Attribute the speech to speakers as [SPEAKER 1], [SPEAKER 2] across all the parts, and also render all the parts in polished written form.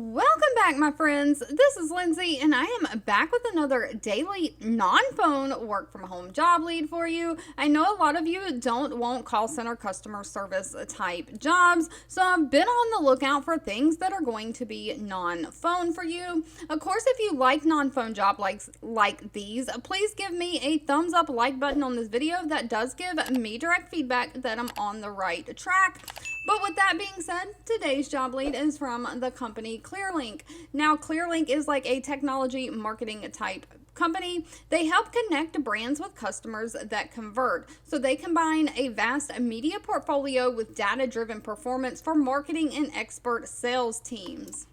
[SPEAKER 1] Welcome back, my friends. This is Lindsay, and I am back with another daily non-phone work from home job lead for you. I know a lot of you don't want call center customer service type jobs, so I've been on the lookout for things that are going to be non-phone for you. Of course, if you like non-phone job like these, please give me a thumbs up like button on this video. That does give me direct feedback that I'm on the right track. But with that being said, today's job lead is from the company ClearLink. Now, ClearLink is like a technology marketing type company. They help connect brands with customers that convert. So they combine a vast media portfolio with data-driven performance for marketing and expert sales teams.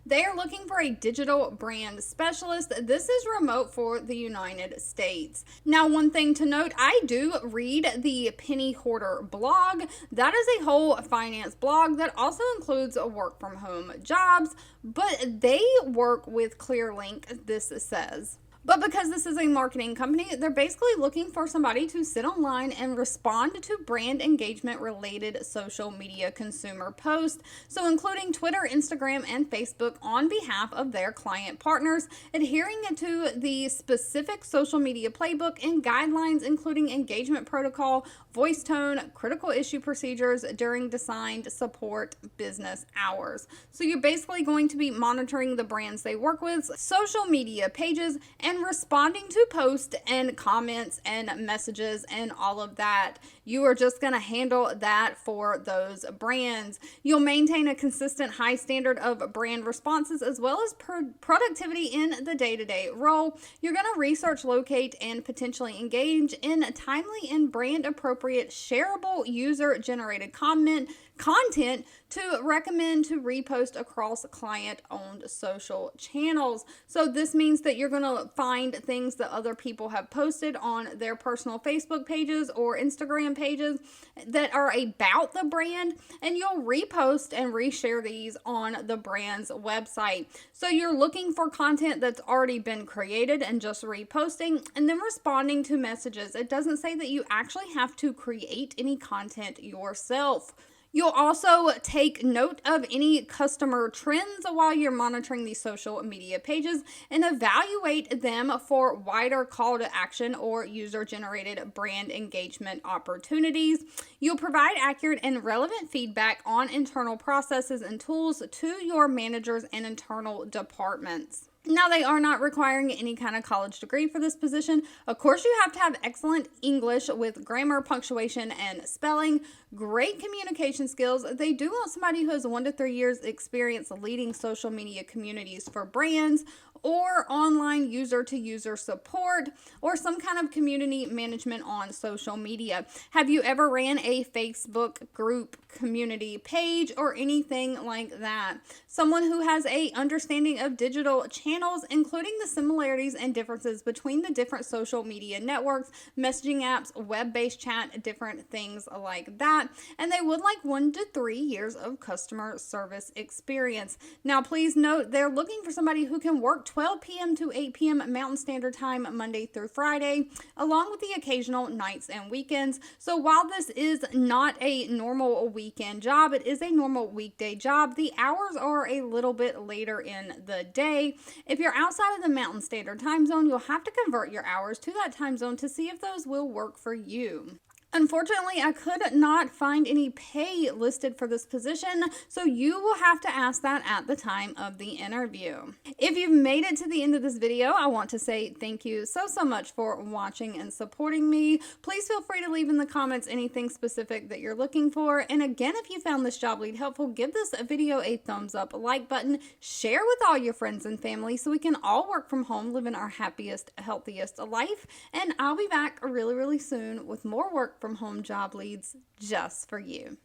[SPEAKER 1] They are looking for a digital brand specialist. This is remote for the United States. Now, one thing to note, I do read the Penny Hoarder blog. That is a whole finance blog that also includes work from home jobs, but they work with ClearLink, this says. But because this is a marketing company, they're basically looking for somebody to sit online and respond to brand engagement related social media consumer posts. So including Twitter, Instagram, and Facebook on behalf of their client partners, adhering to the specific social media playbook and guidelines, including engagement protocol, voice tone, critical issue procedures during designed support business hours. So you're basically going to be monitoring the brands they work with, social media pages, and responding to posts and comments and messages and all of that. You are just going to handle that for those brands. You'll maintain a consistent high standard of brand responses as well as productivity in the day-to-day role. You're going to research, locate, and potentially engage in timely and brand appropriate shareable user-generated content to recommend to repost across client-owned social channels. So this means that you're going to find things that other people have posted on their personal Facebook pages or Instagram pages that are about the brand, and you'll repost and reshare these on the brand's website. So you're looking for content that's already been created and just reposting, and then responding to messages. It doesn't say that you actually have to create any content yourself. You'll also take note of any customer trends while you're monitoring these social media pages and evaluate them for wider call to action or user-generated brand engagement opportunities. You'll provide accurate and relevant feedback on internal processes and tools to your managers and internal departments. Now, they are not requiring any kind of college degree for this position. Of course, you have to have excellent English with grammar, punctuation, and spelling, great communication skills. They do want somebody who has 1 to 3 years experience leading social media communities for brands or online user-to-user support or some kind of community management on social media. Have you ever ran a Facebook group community page or anything like that? Someone who has a understanding of digital channels, including the similarities and differences between the different social media networks, messaging apps, web-based chat, different things like that. And they would like 1 to 3 years of customer service experience. Now, please note, they're looking for somebody who can work 12 p.m. to 8 p.m. Mountain Standard Time, Monday through Friday, along with the occasional nights and weekends. So while this is not a normal weekend job, it is a normal weekday job. The hours are a little bit later in the day. If you're outside of the Mountain Standard Time Zone, you'll have to convert your hours to that time zone to see if those will work for you. Unfortunately, I could not find any pay listed for this position, so you will have to ask that at the time of the interview. If you've made it to the end of this video, I want to say thank you so much for watching and supporting me. Please feel free to leave in the comments anything specific that you're looking for. And again, if you found this job lead helpful, give this video a thumbs up, like button, share with all your friends and family so we can all work from home, living our happiest, healthiest life. And I'll be back really soon with more work from home job leads just for you.